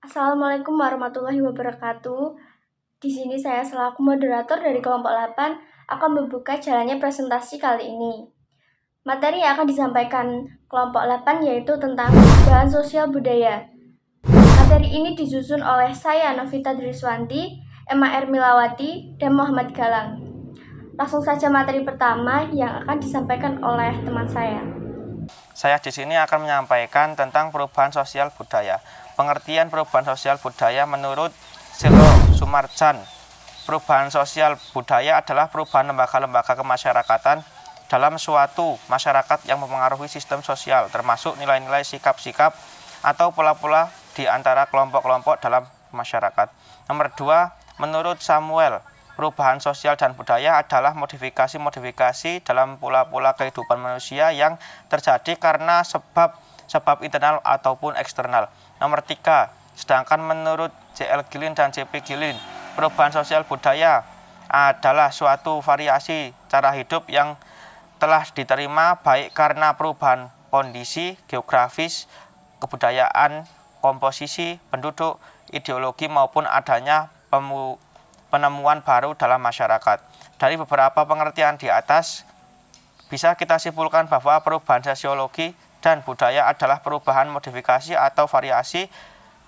Assalamualaikum warahmatullahi wabarakatuh. Di sini saya selaku moderator dari kelompok 8 akan membuka jalannya presentasi kali ini. Materi yang akan disampaikan kelompok 8 yaitu tentang bahan sosial budaya. Materi ini disusun oleh saya Novita Driswanti, Emma Ermilawati, dan Muhammad Galang. Langsung saja materi pertama yang akan disampaikan oleh teman saya. Saya di sini akan menyampaikan tentang perubahan sosial budaya. Pengertian perubahan sosial budaya menurut Selo Sumarjan. Perubahan sosial budaya adalah perubahan lembaga-lembaga kemasyarakatan dalam suatu masyarakat yang mempengaruhi sistem sosial, termasuk nilai-nilai sikap-sikap atau pola-pola di antara kelompok-kelompok dalam masyarakat. Nomor 2, menurut Samuel, perubahan sosial dan budaya adalah modifikasi-modifikasi dalam pola-pola kehidupan manusia yang terjadi karena sebab internal ataupun eksternal. Nomor 3, sedangkan menurut J.L. Gilin dan J.P. Gilin, perubahan sosial budaya adalah suatu variasi cara hidup yang telah diterima baik karena perubahan kondisi geografis, kebudayaan, komposisi penduduk, ideologi maupun adanya penemuan baru dalam masyarakat. Dari beberapa pengertian di atas, bisa kita simpulkan bahwa perubahan sosiologi dan budaya adalah perubahan modifikasi atau variasi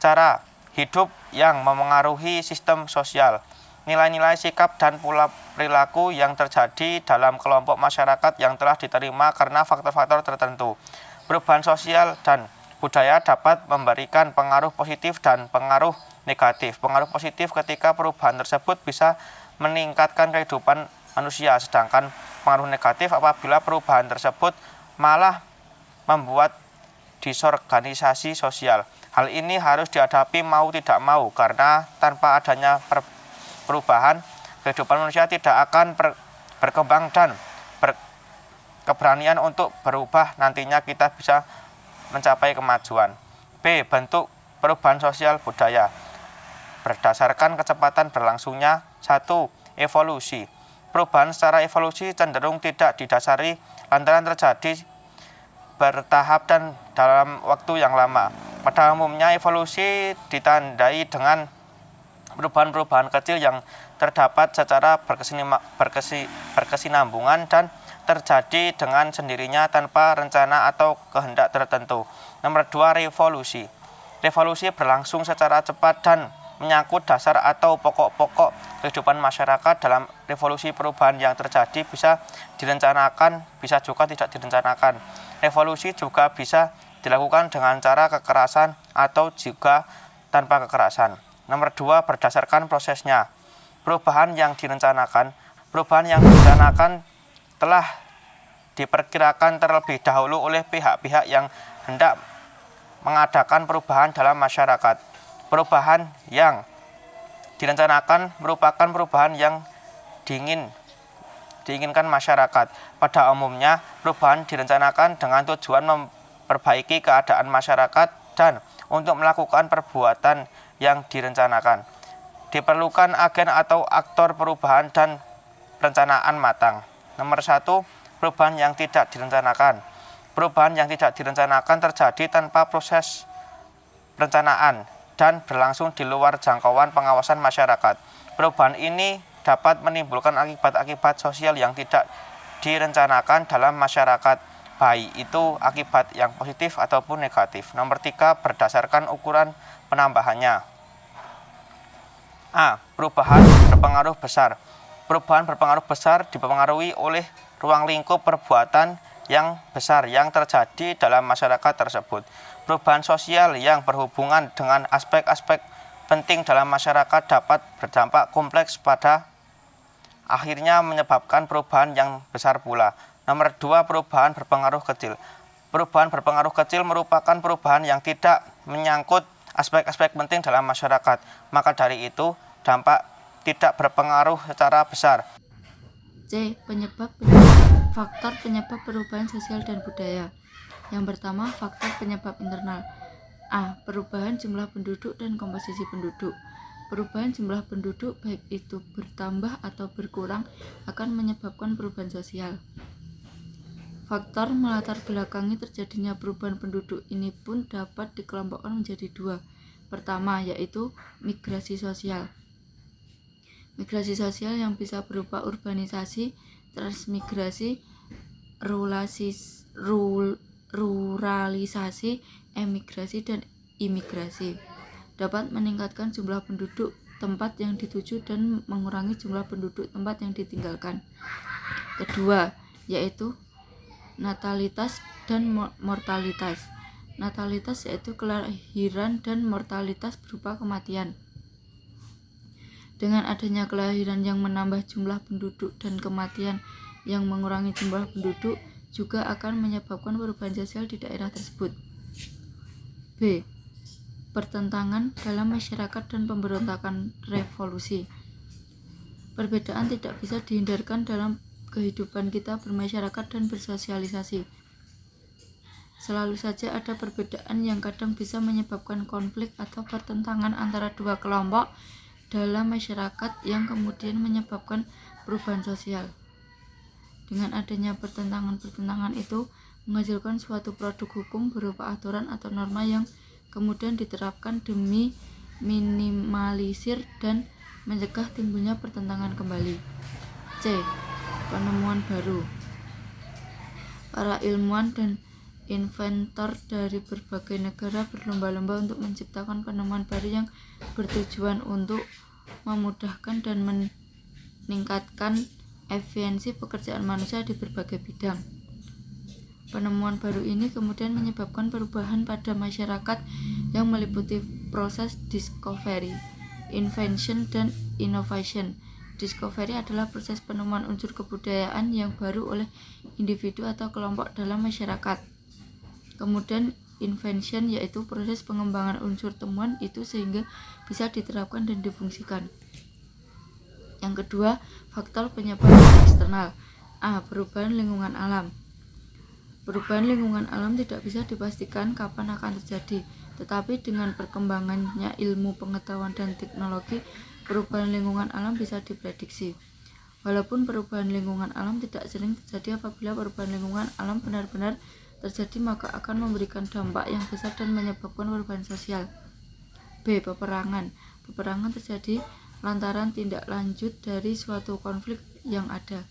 cara hidup yang memengaruhi sistem sosial, nilai-nilai sikap dan pola perilaku yang terjadi dalam kelompok masyarakat yang telah diterima karena faktor-faktor tertentu. Perubahan sosial dan budaya dapat memberikan pengaruh positif dan pengaruh negatif. Pengaruh positif ketika perubahan tersebut bisa meningkatkan kehidupan manusia, sedangkan pengaruh negatif apabila perubahan tersebut malah membuat disorganisasi sosial. Hal ini harus dihadapi mau tidak mau karena tanpa adanya perubahan, kehidupan manusia tidak akan berkembang dan keberanian untuk berubah nantinya kita bisa mencapai kemajuan. B. Bentuk perubahan sosial budaya. Berdasarkan kecepatan berlangsungnya. 1. Evolusi. Perubahan secara evolusi cenderung tidak didasari lantaran terjadi bertahap dan dalam waktu yang lama. Pada umumnya evolusi ditandai dengan perubahan-perubahan kecil yang terdapat secara berkesinambungan dan terjadi dengan sendirinya tanpa rencana atau kehendak tertentu. Nomor 2, revolusi. Revolusi berlangsung secara cepat dan menyangkut dasar atau pokok-pokok kehidupan masyarakat. Dalam revolusi perubahan yang terjadi bisa direncanakan, bisa juga tidak direncanakan. Revolusi juga bisa dilakukan dengan cara kekerasan atau juga tanpa kekerasan. Nomor 2, berdasarkan prosesnya. Perubahan yang direncanakan telah diperkirakan terlebih dahulu oleh pihak-pihak yang hendak mengadakan perubahan dalam masyarakat. Perubahan yang direncanakan merupakan perubahan yang diinginkan masyarakat. Pada umumnya, perubahan direncanakan dengan tujuan memperbaiki keadaan masyarakat dan untuk melakukan perbuatan yang direncanakan. Diperlukan agen atau aktor perubahan dan perencanaan matang. Nomor 1, perubahan yang tidak direncanakan. Perubahan yang tidak direncanakan terjadi tanpa proses perencanaan dan berlangsung di luar jangkauan pengawasan masyarakat. Perubahan ini dapat menimbulkan akibat-akibat sosial yang tidak direncanakan dalam masyarakat, baik itu akibat yang positif ataupun negatif. Nomor 3, berdasarkan ukuran penambahannya. A. Perubahan berpengaruh besar. Perubahan berpengaruh besar dipengaruhi oleh ruang lingkup perbuatan yang besar yang terjadi dalam masyarakat tersebut. Perubahan sosial yang berhubungan dengan aspek-aspek penting dalam masyarakat dapat berdampak kompleks pada akhirnya menyebabkan perubahan yang besar pula. Nomor 2, perubahan berpengaruh kecil. Perubahan berpengaruh kecil merupakan perubahan yang tidak menyangkut aspek-aspek penting dalam masyarakat. Maka dari itu, dampak tidak berpengaruh secara besar. C. Faktor penyebab perubahan sosial dan budaya. Yang pertama, faktor penyebab internal. A. Perubahan jumlah penduduk dan komposisi penduduk. Perubahan jumlah penduduk, baik itu bertambah atau berkurang, akan menyebabkan perubahan sosial. Faktor melatar belakangi terjadinya perubahan penduduk ini pun dapat dikelompokkan menjadi dua. pertama, yaitu migrasi sosial. Migrasi sosial yang bisa berupa urbanisasi, transmigrasi, ruralisasi, emigrasi, dan imigrasi dapat meningkatkan jumlah penduduk tempat yang dituju dan mengurangi jumlah penduduk tempat yang ditinggalkan. Kedua, yaitu natalitas dan mortalitas. Natalitas yaitu kelahiran dan mortalitas berupa kematian. Dengan adanya kelahiran yang menambah jumlah penduduk dan kematian yang mengurangi jumlah penduduk juga akan menyebabkan perubahan sosial di daerah tersebut. B. Pertentangan dalam masyarakat dan pemberontakan revolusi. Perbedaan tidak bisa dihindarkan dalam kehidupan kita bermasyarakat dan bersosialisasi. Selalu saja ada perbedaan yang kadang bisa menyebabkan konflik atau pertentangan antara dua kelompok dalam masyarakat yang kemudian menyebabkan perubahan sosial. Dengan adanya pertentangan-pertentangan itu menghasilkan suatu produk hukum berupa aturan atau norma yang kemudian diterapkan demi minimalisir dan mencegah timbulnya pertentangan kembali. C. Penemuan baru. Para ilmuwan dan inventor dari berbagai negara berlomba-lomba untuk menciptakan penemuan baru yang bertujuan untuk memudahkan dan meningkatkan efisiensi pekerjaan manusia di berbagai bidang. Penemuan baru ini kemudian menyebabkan perubahan pada masyarakat yang meliputi proses discovery, invention, dan innovation. Discovery adalah proses penemuan unsur kebudayaan yang baru oleh individu atau kelompok dalam masyarakat. Kemudian invention yaitu proses pengembangan unsur temuan itu sehingga bisa diterapkan dan difungsikan. Yang kedua, faktor penyebab eksternal. A. Perubahan lingkungan alam. Perubahan lingkungan alam tidak bisa dipastikan kapan akan terjadi, tetapi dengan perkembangannya ilmu pengetahuan dan teknologi, perubahan lingkungan alam bisa diprediksi. Walaupun perubahan lingkungan alam tidak sering terjadi, apabila perubahan lingkungan alam benar-benar terjadi maka akan memberikan dampak yang besar dan menyebabkan perubahan sosial. B. Peperangan. Peperangan terjadi lantaran tindak lanjut dari suatu konflik yang ada.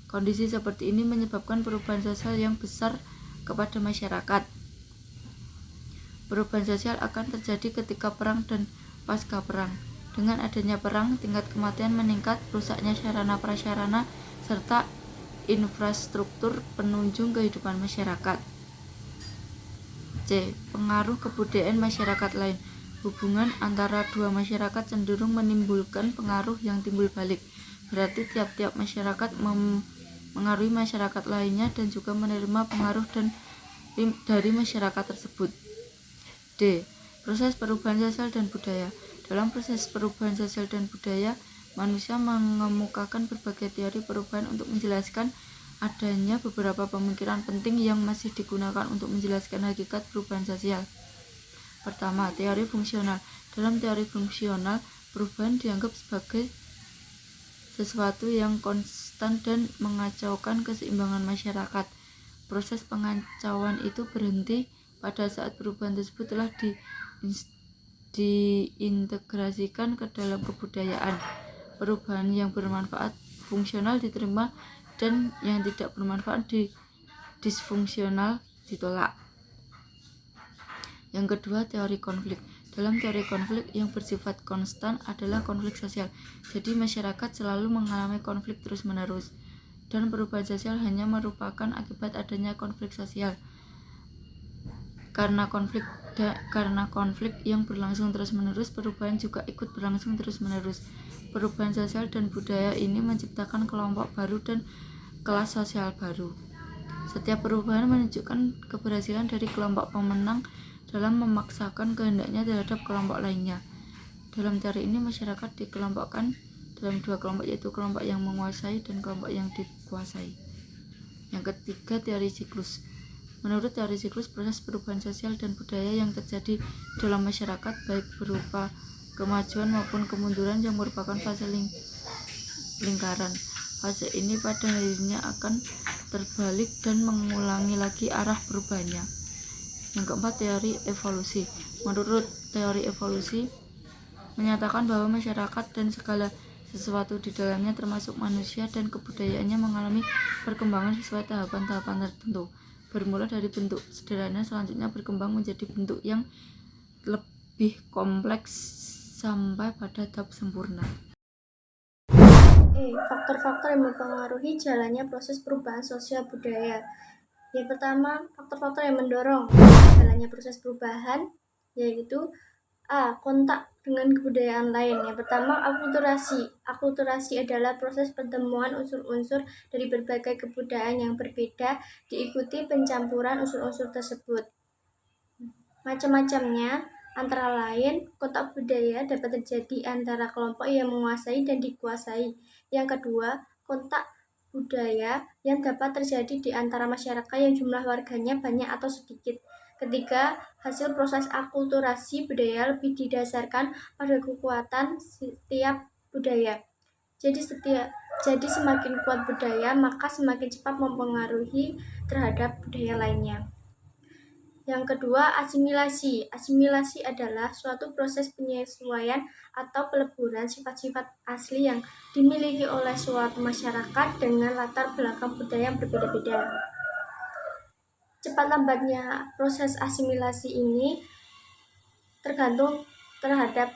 Kondisi seperti ini menyebabkan perubahan sosial yang besar kepada masyarakat. Perubahan sosial akan terjadi ketika perang dan pasca perang. Dengan adanya perang, tingkat kematian meningkat, rusaknya sarana-prasarana, serta infrastruktur penunjang kehidupan masyarakat. C. Pengaruh kebudayaan masyarakat lain. Hubungan antara dua masyarakat cenderung menimbulkan pengaruh yang timbul balik. Berarti tiap-tiap masyarakat mengaruhi masyarakat lainnya dan juga menerima pengaruh dari masyarakat tersebut. D. Proses perubahan sosial dan budaya. Dalam proses perubahan sosial dan budaya, manusia mengemukakan berbagai teori perubahan untuk menjelaskan adanya beberapa pemikiran penting yang masih digunakan untuk menjelaskan hakikat perubahan sosial. Pertama, teori fungsional. Dalam teori fungsional, perubahan dianggap sebagai sesuatu yang konstan dan mengacaukan keseimbangan masyarakat. Proses pengacauan itu berhenti pada saat perubahan tersebut telah diintegrasikan ke dalam kebudayaan. Perubahan yang bermanfaat fungsional diterima dan yang tidak bermanfaat disfungsional ditolak. Yang kedua, teori konflik. Dalam teori konflik yang bersifat konstan adalah konflik sosial. Jadi masyarakat selalu mengalami konflik terus-menerus. Dan perubahan sosial hanya merupakan akibat adanya konflik sosial. Karena konflik yang berlangsung terus-menerus, perubahan juga ikut berlangsung terus-menerus. Perubahan sosial dan budaya ini menciptakan kelompok baru dan kelas sosial baru. Setiap perubahan menunjukkan keberhasilan dari kelompok pemenang dalam memaksakan kehendaknya terhadap kelompok lainnya. Dalam teori ini, masyarakat dikelompokkan dalam dua kelompok, yaitu kelompok yang menguasai dan kelompok yang dikuasai. Yang ketiga, teori siklus. Menurut teori siklus, proses perubahan sosial dan budaya yang terjadi dalam masyarakat baik berupa kemajuan maupun kemunduran yang merupakan fase lingkaran. Fase ini pada akhirnya akan terbalik dan mengulangi lagi arah perubahannya. Yang keempat, teori evolusi. Menurut teori evolusi, menyatakan bahwa masyarakat dan segala sesuatu di dalamnya termasuk manusia dan kebudayaannya mengalami perkembangan sesuai tahapan-tahapan tertentu. Bermula dari bentuk sederhana, selanjutnya berkembang menjadi bentuk yang lebih kompleks sampai pada tahap sempurna. Faktor-faktor yang mempengaruhi jalannya proses perubahan sosial budaya. Yang pertama, faktor-faktor yang mendorong jalannya proses perubahan yaitu kontak dengan kebudayaan lain. Yang pertama, akulturasi. Akulturasi adalah proses pertemuan unsur-unsur dari berbagai kebudayaan yang berbeda diikuti pencampuran unsur-unsur tersebut. Macam-macamnya, antara lain kontak budaya dapat terjadi antara kelompok yang menguasai dan dikuasai. Yang kedua, kontak budaya yang dapat terjadi di antara masyarakat yang jumlah warganya banyak atau sedikit. Ketiga, hasil proses akulturasi budaya lebih didasarkan pada kekuatan setiap budaya. Jadi semakin kuat budaya, maka semakin cepat mempengaruhi terhadap budaya lainnya. Yang kedua, asimilasi. Asimilasi adalah suatu proses penyesuaian atau peleburan sifat-sifat asli yang dimiliki oleh suatu masyarakat dengan latar belakang budaya yang berbeda-beda. Cepat lambatnya proses asimilasi ini tergantung terhadap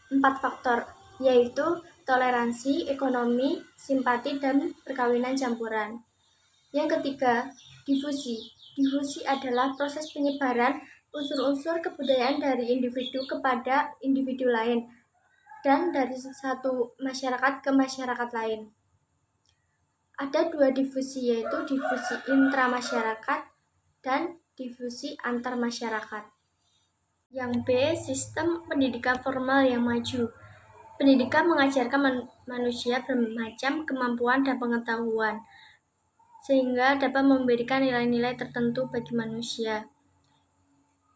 4 faktor, yaitu toleransi, ekonomi, simpati, dan perkawinan campuran. Yang ketiga, difusi. Difusi adalah proses penyebaran unsur-unsur kebudayaan dari individu kepada individu lain dan dari satu masyarakat ke masyarakat lain. Ada 2 difusi, yaitu difusi intramasyarakat dan difusi antar masyarakat. Yang B, sistem pendidikan formal yang maju. Pendidikan mengajarkan manusia bermacam kemampuan dan pengetahuan, sehingga dapat memberikan nilai-nilai tertentu bagi manusia.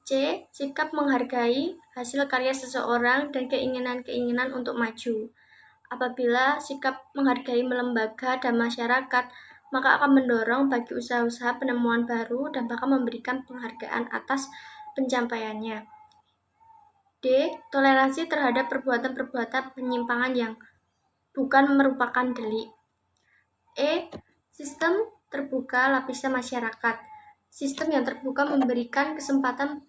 C, sikap menghargai hasil karya seseorang dan keinginan-keinginan untuk maju. Apabila sikap menghargai lembaga dan masyarakat, maka akan mendorong bagi usaha-usaha penemuan baru dan bahkan memberikan penghargaan atas pencapaiannya. D, toleransi terhadap perbuatan-perbuatan penyimpangan yang bukan merupakan delik. E, sistem terbuka lapisan masyarakat. Sistem yang terbuka memberikan kesempatan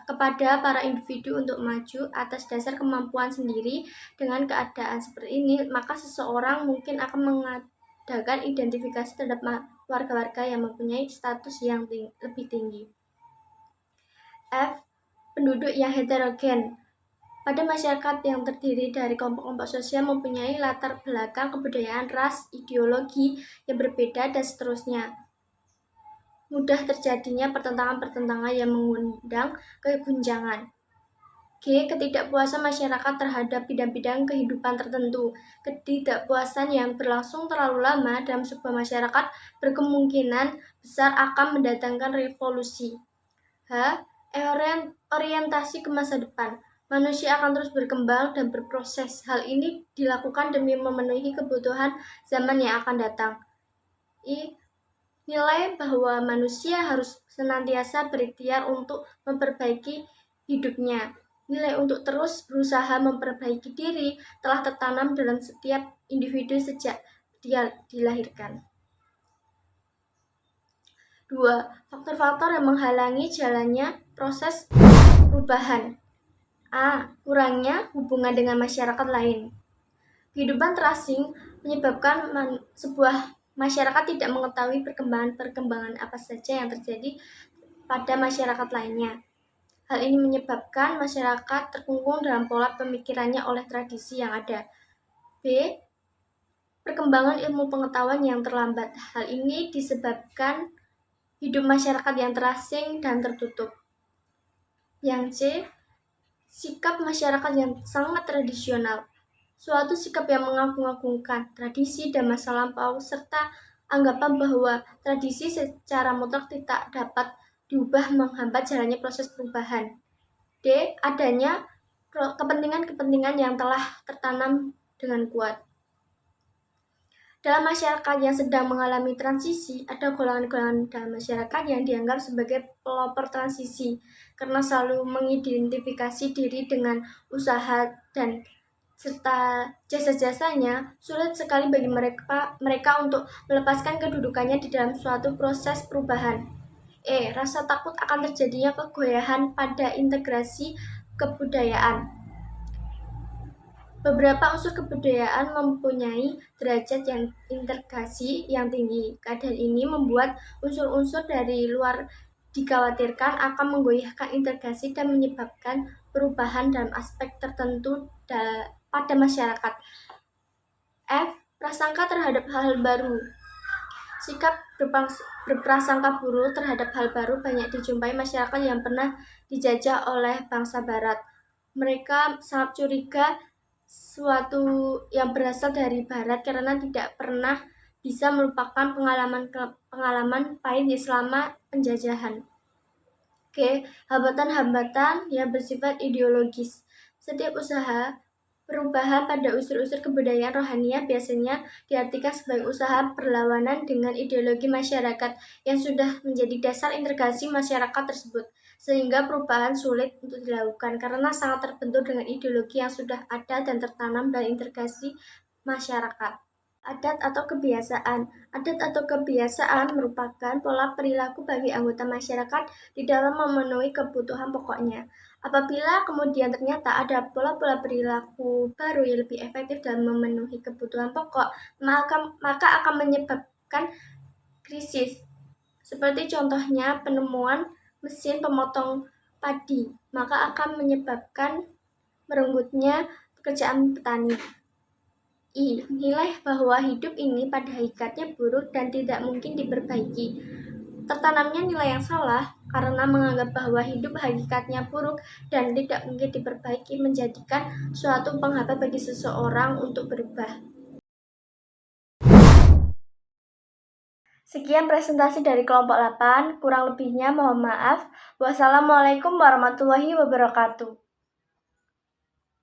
kepada para individu untuk maju atas dasar kemampuan sendiri. Dengan keadaan seperti ini, maka seseorang mungkin akan mengadakan identifikasi terhadap warga-warga yang mempunyai status yang lebih tinggi. F, penduduk yang heterogen. Pada masyarakat yang terdiri dari kelompok-kelompok sosial mempunyai latar belakang kebudayaan, ras, ideologi yang berbeda, dan seterusnya. Mudah terjadinya pertentangan-pertentangan yang mengundang keguncangan. G, ketidakpuasan masyarakat terhadap bidang-bidang kehidupan tertentu. Ketidakpuasan yang berlangsung terlalu lama dalam sebuah masyarakat berkemungkinan besar akan mendatangkan revolusi. H, orientasi ke masa depan. Manusia akan terus berkembang dan berproses. Hal ini dilakukan demi memenuhi kebutuhan zaman yang akan datang. I, nilai bahwa manusia harus senantiasa berikhtiar untuk memperbaiki hidupnya. Nilai untuk terus berusaha memperbaiki diri telah tertanam dalam setiap individu sejak dia dilahirkan. 2. Faktor-faktor yang menghalangi jalannya proses perubahan. A, kurangnya hubungan dengan masyarakat lain. Kehidupan terasing menyebabkan sebuah masyarakat tidak mengetahui perkembangan apa saja yang terjadi pada masyarakat lainnya. Hal ini menyebabkan masyarakat terkungkung dalam pola pemikirannya oleh tradisi yang ada. B, perkembangan ilmu pengetahuan yang terlambat. Hal ini disebabkan hidup masyarakat yang terasing dan tertutup. Yang C, sikap masyarakat yang sangat tradisional. Suatu sikap yang mengagung-agungkan tradisi dan masa lampau, serta anggapan bahwa tradisi secara mutlak tidak dapat diubah menghambat jalannya proses perubahan. D, adanya kepentingan-kepentingan yang telah tertanam dengan kuat. Dalam masyarakat yang sedang mengalami transisi, ada golongan-golongan dalam masyarakat yang dianggap sebagai pelopor transisi karena selalu mengidentifikasi diri dengan usaha dan serta jasa-jasanya. Sulit sekali bagi mereka untuk melepaskan kedudukannya di dalam suatu proses perubahan. Rasa takut akan terjadinya kegoyahan pada integrasi kebudayaan. Beberapa unsur kebudayaan mempunyai derajat yang integrasi yang tinggi. Keadaan ini membuat unsur-unsur dari luar dikhawatirkan akan menggoyahkan integrasi dan menyebabkan perubahan dalam aspek tertentu pada masyarakat. Prasangka terhadap hal baru. Sikap berprasangka buruk terhadap hal baru banyak dijumpai masyarakat yang pernah dijajah oleh bangsa barat. Mereka sangat curiga suatu yang berasal dari barat karena tidak pernah bisa melupakan pengalaman pahit selama penjajahan. Hambatan-hambatan yang bersifat ideologis. Setiap usaha perubahan pada unsur-unsur kebudayaan rohaniah biasanya diartikan sebagai usaha perlawanan dengan ideologi masyarakat yang sudah menjadi dasar integrasi masyarakat tersebut, sehingga perubahan sulit untuk dilakukan karena sangat terbentur dengan ideologi yang sudah ada dan tertanam dalam integrasi masyarakat. Adat atau kebiasaan. Adat atau kebiasaan merupakan pola perilaku bagi anggota masyarakat di dalam memenuhi kebutuhan pokoknya. Apabila kemudian ternyata ada pola-pola perilaku baru yang lebih efektif dalam memenuhi kebutuhan pokok, maka akan menyebabkan krisis. Seperti contohnya penemuan mesin pemotong padi, maka akan menyebabkan merenggutnya pekerjaan petani. Nilai bahwa hidup ini pada hakikatnya buruk dan tidak mungkin diperbaiki. Tertanamnya nilai yang salah karena menganggap bahwa hidup hakikatnya buruk dan tidak mungkin diperbaiki menjadikan suatu penghambat bagi seseorang untuk berubah. Sekian presentasi dari kelompok 8, kurang lebihnya mohon maaf. Wassalamualaikum warahmatullahi wabarakatuh.